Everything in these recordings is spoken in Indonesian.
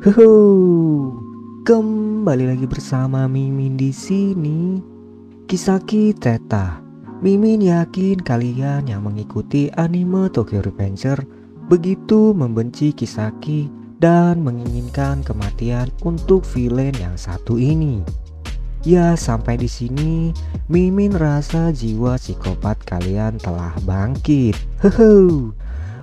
Huhu, kembali lagi bersama Mimin di sini. Kisaki Teta. Mimin yakin kalian yang mengikuti anime Tokyo Revenger begitu membenci Kisaki dan menginginkan kematian untuk villain yang satu ini. Ya, sampai di sini Mimin rasa jiwa psikopat kalian telah bangkit. Hehe.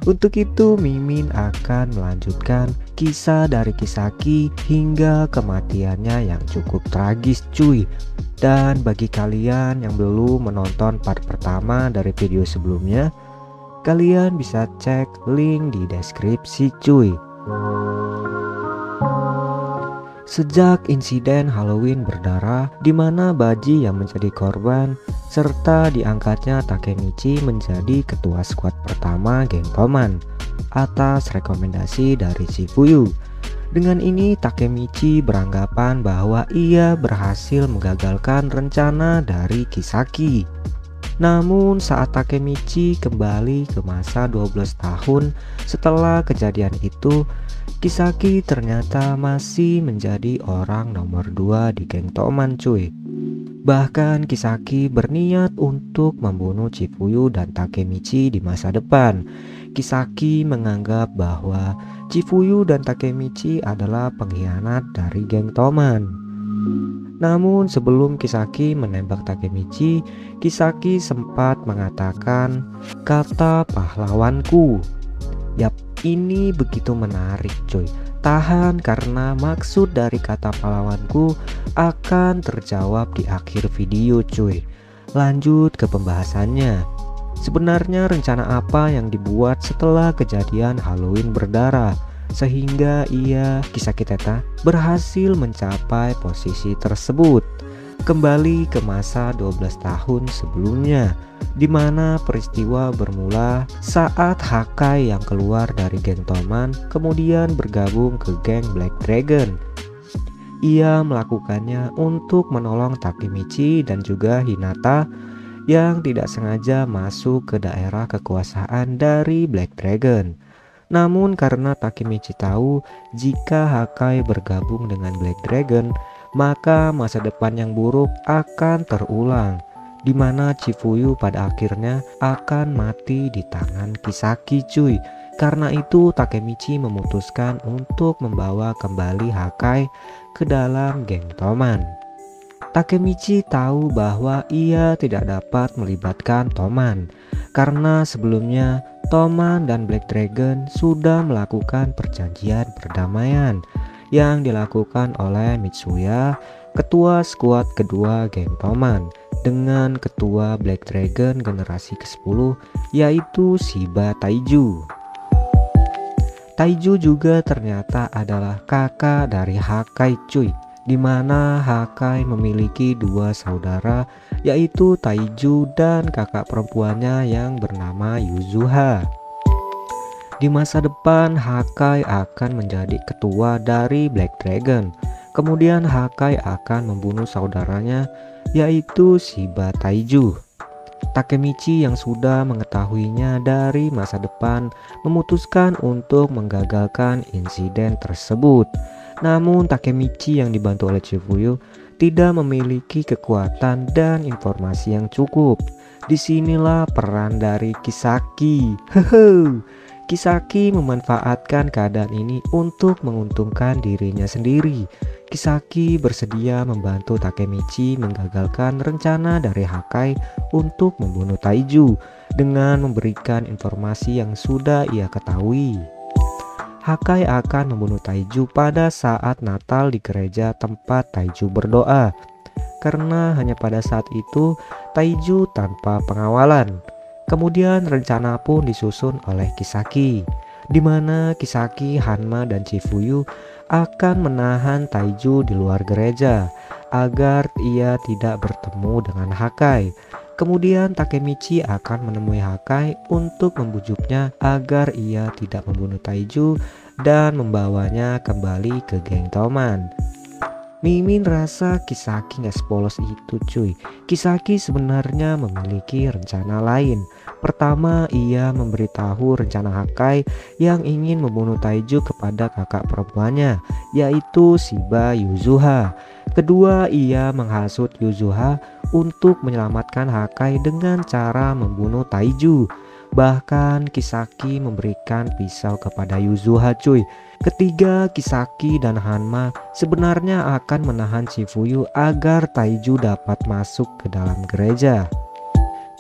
Untuk itu Mimin akan melanjutkan kisah dari Kisaki hingga kematiannya yang cukup tragis cuy. Dan bagi kalian yang belum menonton part pertama dari video sebelumnya, kalian bisa cek link di deskripsi cuy. Sejak insiden Halloween berdarah di mana Baji yang menjadi korban serta diangkatnya Takemichi menjadi ketua skuad pertama geng Toman atas rekomendasi dari Shifuyu. Dengan ini Takemichi beranggapan bahwa ia berhasil menggagalkan rencana dari Kisaki. Namun saat Takemichi kembali ke masa 12 tahun setelah kejadian itu, Kisaki ternyata masih menjadi orang nomor 2 di geng Toman cuy. Bahkan Kisaki berniat untuk membunuh Chifuyu dan Takemichi di masa depan. Kisaki menganggap bahwa Chifuyu dan Takemichi adalah pengkhianat dari geng Toman. Namun sebelum Kisaki menembak Takemichi, Kisaki sempat mengatakan kata pahlawanku. Yap, ini begitu menarik cuy. Tahan karena maksud dari kata pahlawanku akan terjawab di akhir video cuy. Lanjut ke pembahasannya. Sebenarnya rencana apa yang dibuat setelah kejadian Halloween berdarah sehingga Kisaki Teta berhasil mencapai posisi tersebut? Kembali ke masa 12 tahun sebelumnya, di mana peristiwa bermula saat Hakai yang keluar dari geng Toman kemudian bergabung ke geng Black Dragon. Ia melakukannya untuk menolong Takemichi dan juga Hinata yang tidak sengaja masuk ke daerah kekuasaan dari Black Dragon. Namun karena Takemichi tahu jika Hakai bergabung dengan Black Dragon, maka masa depan yang buruk akan terulang, di mana Chifuyu pada akhirnya akan mati di tangan Kisaki cuy. Karena itu Takemichi memutuskan untuk membawa kembali Hakai ke dalam geng Toman. Takemichi tahu bahwa ia tidak dapat melibatkan Toman karena sebelumnya Toman dan Black Dragon sudah melakukan perjanjian perdamaian yang dilakukan oleh Mitsuya, ketua skuad kedua geng Toman, dengan ketua Black Dragon generasi ke-10 yaitu Shiba Taiju. Taiju juga ternyata adalah kakak dari Hakai cuy, di mana Hakai memiliki dua saudara yaitu Taiju dan kakak perempuannya yang bernama Yuzuha. Di masa depan Hakai akan menjadi ketua dari Black Dragon. Kemudian Hakai akan membunuh saudaranya yaitu Shiba Taiju. Takemichi yang sudah mengetahuinya dari masa depan memutuskan untuk menggagalkan insiden tersebut. Namun Takemichi yang dibantu oleh Chifuyu tidak memiliki kekuatan dan informasi yang cukup. Disinilah peran dari Kisaki. Hehe. Kisaki memanfaatkan keadaan ini untuk menguntungkan dirinya sendiri. Kisaki bersedia membantu Takemichi menggagalkan rencana dari Hakai untuk membunuh Taiju dengan memberikan informasi yang sudah ia ketahui. Hakai akan membunuh Taiju pada saat Natal di gereja tempat Taiju berdoa, karena hanya pada saat itu Taiju tanpa pengawalan. Kemudian rencana pun disusun oleh Kisaki, di mana Kisaki, Hanma, dan Chifuyu akan menahan Taiju di luar gereja agar ia tidak bertemu dengan Hakai. Kemudian Takemichi akan menemui Hakai untuk membujuknya agar ia tidak membunuh Taiju dan membawanya kembali ke geng Toman. Mimin rasa Kisaki gak sepolos itu cuy. Kisaki sebenarnya memiliki rencana lain. Pertama, ia memberitahu rencana Hakai yang ingin membunuh Taiju kepada kakak perempuannya, yaitu Shiba Yuzuha. Kedua, ia menghasut Yuzuha untuk menyelamatkan Hakai dengan cara membunuh Taiju. Bahkan Kisaki memberikan pisau kepada Yuzuha cuy. Ketiga, Kisaki dan Hanma sebenarnya akan menahan Shifuyu agar Taiju dapat masuk ke dalam gereja.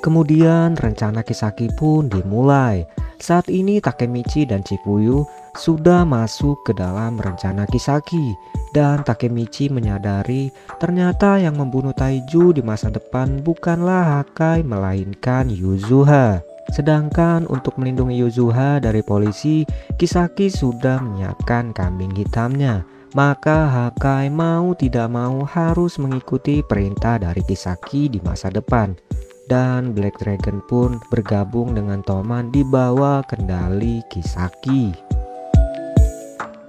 Kemudian rencana Kisaki pun dimulai. Saat ini Takemichi dan Shifuyu sudah masuk ke dalam rencana Kisaki. Dan Takemichi menyadari ternyata yang membunuh Taiju di masa depan bukanlah Hakai melainkan Yuzuha. Sedangkan untuk melindungi Yuzuha dari polisi, Kisaki sudah menyiapkan kambing hitamnya. Maka Hakai mau tidak mau harus mengikuti perintah dari Kisaki di masa depan. Dan Black Dragon pun bergabung dengan Toman di bawah kendali Kisaki.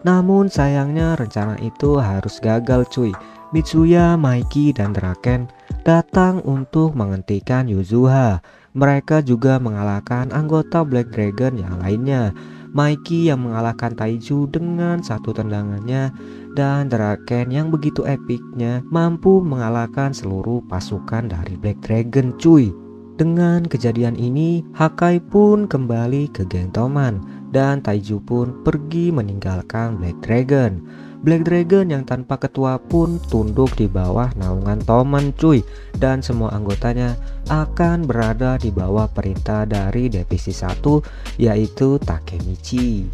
Namun sayangnya rencana itu harus gagal cuy. Mitsuya, Maiki, dan Draken datang untuk menghentikan Yuzuha. Mereka juga mengalahkan anggota Black Dragon yang lainnya. Maiki yang mengalahkan Taiju dengan satu tendangannya, dan Draken yang begitu epiknya mampu mengalahkan seluruh pasukan dari Black Dragon cuy. Dengan kejadian ini, Hakai pun kembali ke geng Toman dan Taiju pun pergi meninggalkan Black Dragon. Black Dragon yang tanpa ketua pun tunduk di bawah naungan Toman cuy, dan semua anggotanya akan berada di bawah perintah dari divisi 1 yaitu Takemichi.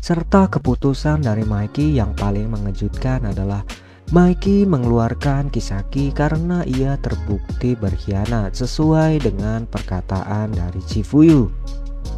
Serta keputusan dari Maiki yang paling mengejutkan adalah Maiki mengeluarkan Kisaki karena ia terbukti berkhianat sesuai dengan perkataan dari Shifuyu.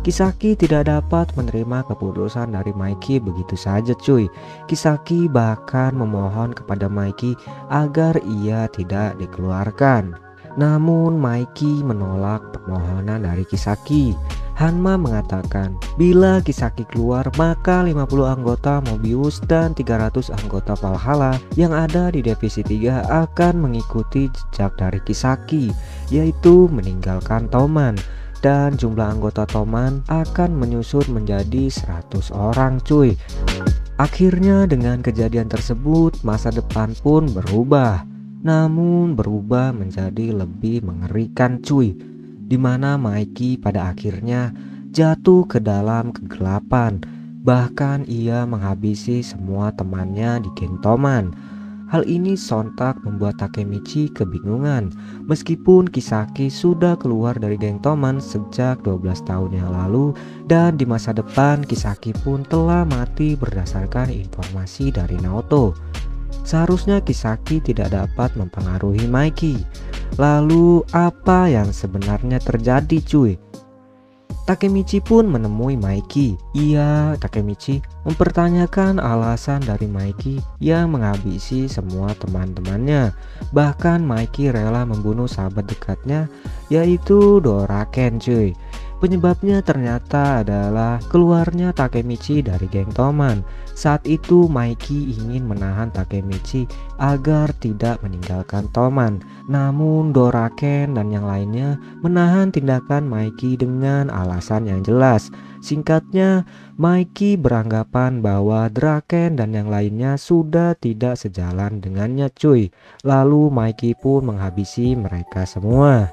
Kisaki tidak dapat menerima keputusan dari Maiki begitu saja cuy. Kisaki bahkan memohon kepada Maiki agar ia tidak dikeluarkan. Namun Maiki menolak permohonan dari Kisaki. Hanma mengatakan bila Kisaki keluar maka 50 anggota Mobius dan 300 anggota Valhalla yang ada di divisi 3 akan mengikuti jejak dari Kisaki, yaitu meninggalkan Toman. Dan jumlah anggota Toman akan menyusut menjadi 100 orang cuy. Akhirnya dengan kejadian tersebut masa depan pun berubah. Namun berubah menjadi lebih mengerikan cuy, dimana Maiki pada akhirnya jatuh ke dalam kegelapan. Bahkan ia menghabisi semua temannya di geng Toman. Hal ini sontak membuat Takemichi kebingungan. Meskipun Kisaki sudah keluar dari geng Toman sejak 12 tahun yang lalu, dan di masa depan Kisaki pun telah mati berdasarkan informasi dari Naoto. Seharusnya Kisaki tidak dapat mempengaruhi Maiki. Lalu apa yang sebenarnya terjadi cuy? Takemichi pun menemui Maiki. Takemichi mempertanyakan alasan dari Maiki yang menghabisi semua teman-temannya. Bahkan Maiki rela membunuh sahabat dekatnya yaitu Doraken cuy. Penyebabnya ternyata adalah keluarnya Takemichi dari geng Toman. Saat itu Maiki ingin menahan Takemichi agar tidak meninggalkan Toman. Namun Doraken dan yang lainnya menahan tindakan Maiki dengan alasan yang jelas. Singkatnya, Maiki beranggapan bahwa Draken dan yang lainnya sudah tidak sejalan dengannya cuy. Lalu Maiki pun menghabisi mereka semua.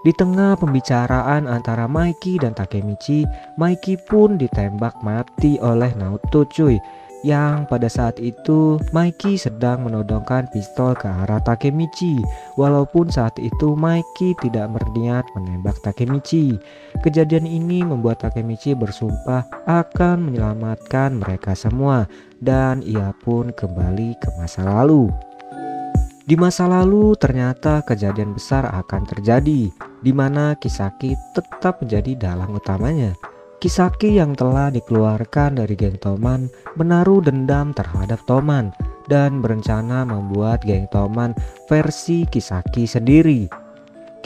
Di tengah pembicaraan antara Maiki dan Takemichi, Maiki pun ditembak mati oleh Naoto cuy. Yang pada saat itu Maiki sedang menodongkan pistol ke arah Takemichi. Walaupun saat itu Maiki tidak berniat menembak Takemichi. Kejadian ini membuat Takemichi bersumpah akan menyelamatkan mereka semua, dan ia pun kembali ke masa lalu. Di masa lalu ternyata kejadian besar akan terjadi, di mana Kisaki tetap menjadi dalang utamanya. Kisaki yang telah dikeluarkan dari geng Toman menaruh dendam terhadap Toman dan berencana membuat geng Toman versi Kisaki sendiri.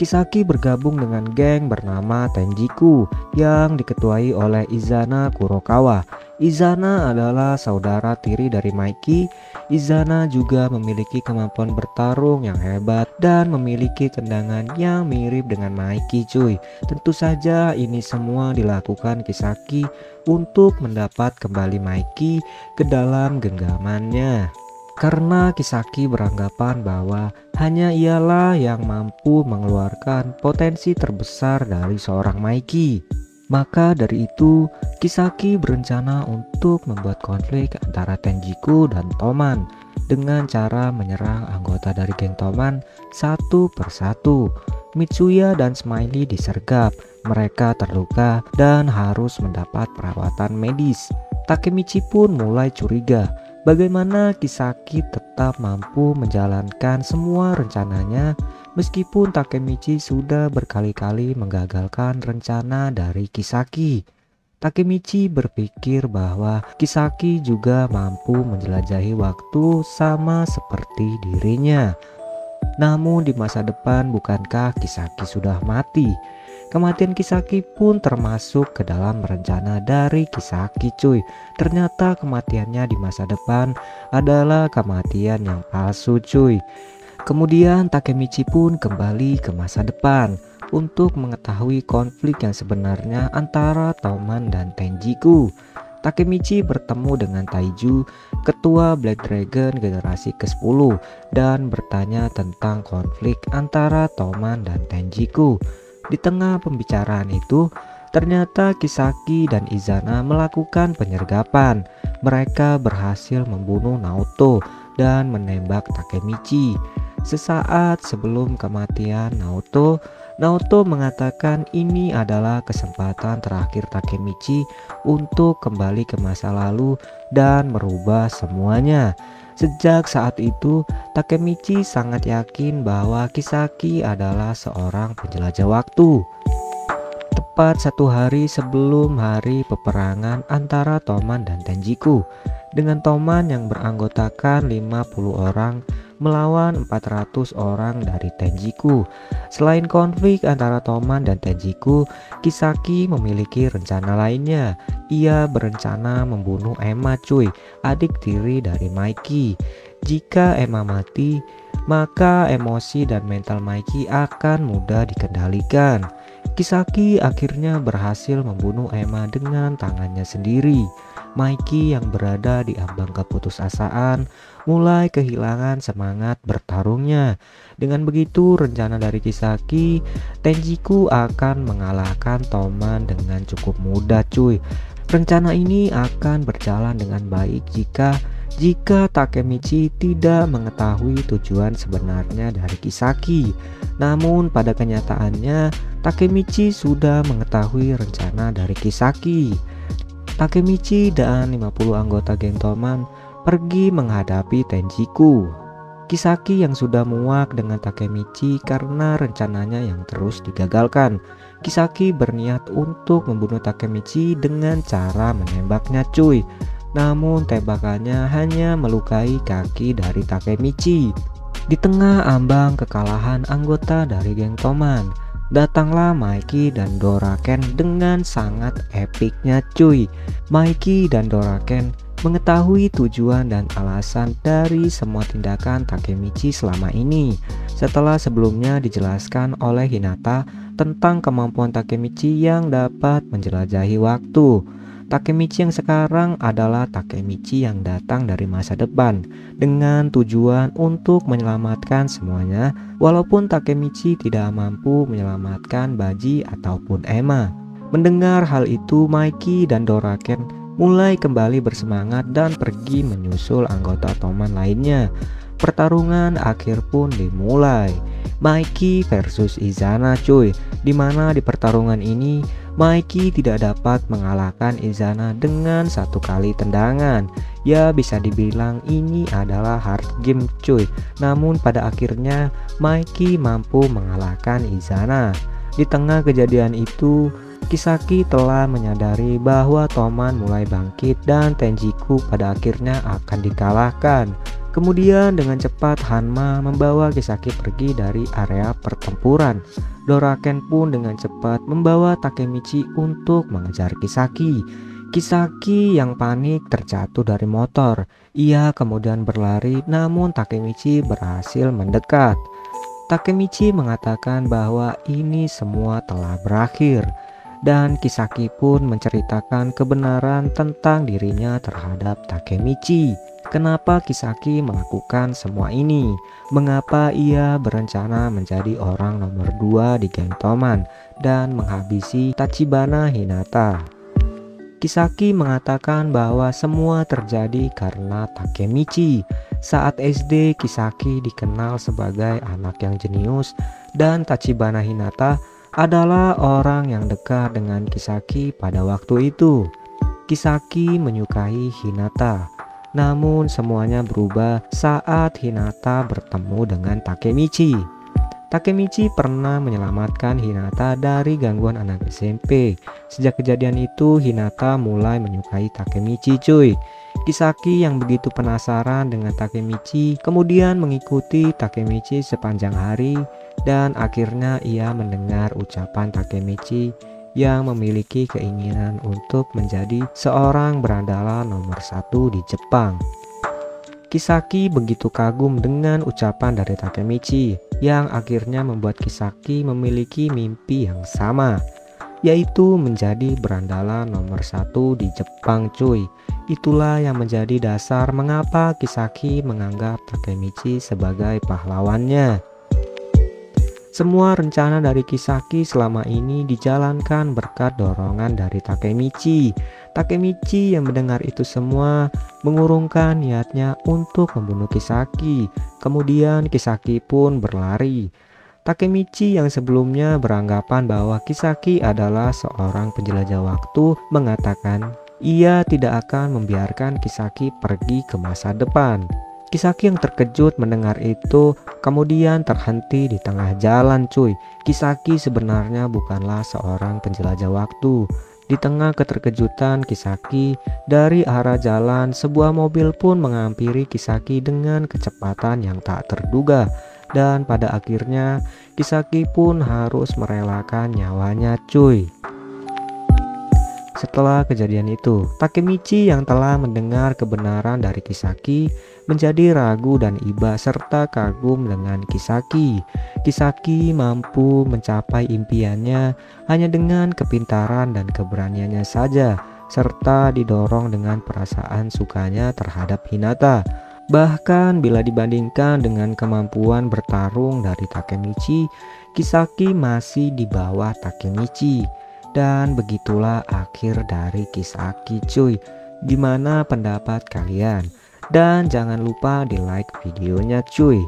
Kisaki bergabung dengan geng bernama Tenjiku yang diketuai oleh Izana Kurokawa. Izana adalah saudara tiri dari Maiki. Izana juga memiliki kemampuan bertarung yang hebat dan memiliki tendangan yang mirip dengan Maiki cuy. Tentu saja ini semua dilakukan Kisaki untuk mendapat kembali Maiki ke dalam genggamannya. Karena Kisaki beranggapan bahwa hanya ialah yang mampu mengeluarkan potensi terbesar dari seorang Maiki. Maka dari itu, Kisaki berencana untuk membuat konflik antara Tenjiku dan Toman dengan cara menyerang anggota dari geng Toman satu persatu. Mitsuya dan Smiley disergap, mereka terluka dan harus mendapat perawatan medis. Takemichi pun mulai curiga bagaimana Kisaki tetap mampu menjalankan semua rencananya meskipun Takemichi sudah berkali-kali menggagalkan rencana dari Kisaki. Takemichi berpikir bahwa Kisaki juga mampu menjelajahi waktu sama seperti dirinya. Namun di masa depan bukankah Kisaki sudah mati? Kematian Kisaki pun termasuk ke dalam rencana dari Kisaki cuy. Ternyata kematiannya di masa depan adalah kematian yang palsu cuy. Kemudian Takemichi pun kembali ke masa depan untuk mengetahui konflik yang sebenarnya antara Toman dan Tenjiku. Takemichi bertemu dengan Taiju, ketua Black Dragon generasi ke-10, dan bertanya tentang konflik antara Toman dan Tenjiku. Di tengah pembicaraan itu, ternyata Kisaki dan Izana melakukan penyergapan. Mereka berhasil membunuh Naoto dan menembak Takemichi. Sesaat sebelum kematian Naoto mengatakan ini adalah kesempatan terakhir Takemichi untuk kembali ke masa lalu dan merubah semuanya. Sejak saat itu, Takemichi sangat yakin bahwa Kisaki adalah seorang penjelajah waktu. Tepat 1 hari sebelum hari peperangan antara Toman dan Tenjiku, dengan Toman yang beranggotakan 50 orang melawan 400 orang dari Tenjiku. Selain konflik antara Toman dan Tenjiku, Kisaki memiliki rencana lainnya. Ia berencana membunuh Emma cuy, adik tiri dari Maiki. Jika Emma mati, maka emosi dan mental Maiki akan mudah dikendalikan. Kisaki akhirnya berhasil membunuh Emma dengan tangannya sendiri. Maiki yang berada di ambang keputusasaan mulai kehilangan semangat bertarungnya. Dengan begitu, rencana dari Kisaki, Tenjiku akan mengalahkan Toman dengan cukup mudah cuy. Rencana ini akan berjalan dengan baik jika Takemichi tidak mengetahui tujuan sebenarnya dari Kisaki. Namun pada kenyataannya Takemichi sudah mengetahui rencana dari Kisaki. Takemichi dan 50 anggota geng Toman pergi menghadapi Tenjiku. Kisaki yang sudah muak dengan Takemichi karena rencananya yang terus digagalkan. Kisaki berniat untuk membunuh Takemichi dengan cara menembaknya cuy. Namun tembakannya hanya melukai kaki dari Takemichi. Di tengah ambang kekalahan anggota dari geng Toman, datanglah Maiki dan Doraken dengan sangat epiknya cuy. Maiki dan Doraken mengetahui tujuan dan alasan dari semua tindakan Takemichi selama ini. Setelah sebelumnya dijelaskan oleh Hinata tentang kemampuan Takemichi yang dapat menjelajahi waktu. Takemichi yang sekarang adalah Takemichi yang datang dari masa depan dengan tujuan untuk menyelamatkan semuanya, walaupun Takemichi tidak mampu menyelamatkan Baji ataupun Emma. Mendengar hal itu, Maiki dan Doraken mulai kembali bersemangat dan pergi menyusul anggota Toman lainnya. Pertarungan akhir pun dimulai. Maiki versus Izana cuy, dimana di pertarungan ini Maiki tidak dapat mengalahkan Izana dengan 1 kali tendangan. Ya bisa dibilang ini adalah hard game cuy. Namun pada akhirnya Maiki mampu mengalahkan Izana. Di tengah kejadian itu, Kisaki telah menyadari bahwa Toman mulai bangkit dan Tenjiku pada akhirnya akan dikalahkan. Kemudian dengan cepat Hanma membawa Kisaki pergi dari area pertempuran. Doraken pun dengan cepat membawa Takemichi untuk mengejar Kisaki. Kisaki yang panik terjatuh dari motor. Ia kemudian berlari, namun Takemichi berhasil mendekat. Takemichi mengatakan bahwa ini semua telah berakhir, dan Kisaki pun menceritakan kebenaran tentang dirinya terhadap Takemichi. Kenapa Kisaki melakukan semua ini? Mengapa ia berencana menjadi orang nomor 2 di geng Toman dan menghabisi Tachibana Hinata? Kisaki mengatakan bahwa semua terjadi karena Takemichi. Saat SD, Kisaki dikenal sebagai anak yang jenius dan Tachibana Hinata adalah orang yang dekat dengan Kisaki pada waktu itu. Kisaki menyukai Hinata, namun semuanya berubah saat Hinata bertemu dengan Takemichi. Takemichi pernah menyelamatkan Hinata dari gangguan anak SMP. Sejak kejadian itu, Hinata mulai menyukai Takemichi cuy. Kisaki yang begitu penasaran dengan Takemichi kemudian mengikuti Takemichi sepanjang hari, dan akhirnya ia mendengar ucapan Takemichi yang memiliki keinginan untuk menjadi seorang berandalan nomor 1 di Jepang. Kisaki begitu kagum dengan ucapan dari Takemichi yang akhirnya membuat Kisaki memiliki mimpi yang sama, yaitu menjadi berandalan nomor 1 di Jepang cuy. Itulah yang menjadi dasar mengapa Kisaki menganggap Takemichi sebagai pahlawannya. Semua rencana dari Kisaki selama ini dijalankan berkat dorongan dari Takemichi. Takemichi yang mendengar itu semua mengurungkan niatnya untuk membunuh Kisaki. Kemudian Kisaki pun berlari. Takemichi yang sebelumnya beranggapan bahwa Kisaki adalah seorang penjelajah waktu mengatakan ia tidak akan membiarkan Kisaki pergi ke masa depan. Kisaki yang terkejut mendengar itu kemudian terhenti di tengah jalan cuy. Kisaki sebenarnya bukanlah seorang penjelajah waktu. Di tengah keterkejutan Kisaki, dari arah jalan sebuah mobil pun menghampiri Kisaki dengan kecepatan yang tak terduga. Dan pada akhirnya Kisaki pun harus merelakan nyawanya cuy. Setelah kejadian itu, Takemichi yang telah mendengar kebenaran dari Kisaki menjadi ragu dan iba serta kagum dengan Kisaki. Kisaki mampu mencapai impiannya hanya dengan kepintaran dan keberaniannya saja, serta didorong dengan perasaan sukanya terhadap Hinata. Bahkan bila dibandingkan dengan kemampuan bertarung dari Takemichi, Kisaki masih di bawah Takemichi. Dan begitulah akhir dari Kisaki cuy. Gimana pendapat kalian? Dan jangan lupa di like videonya cuy.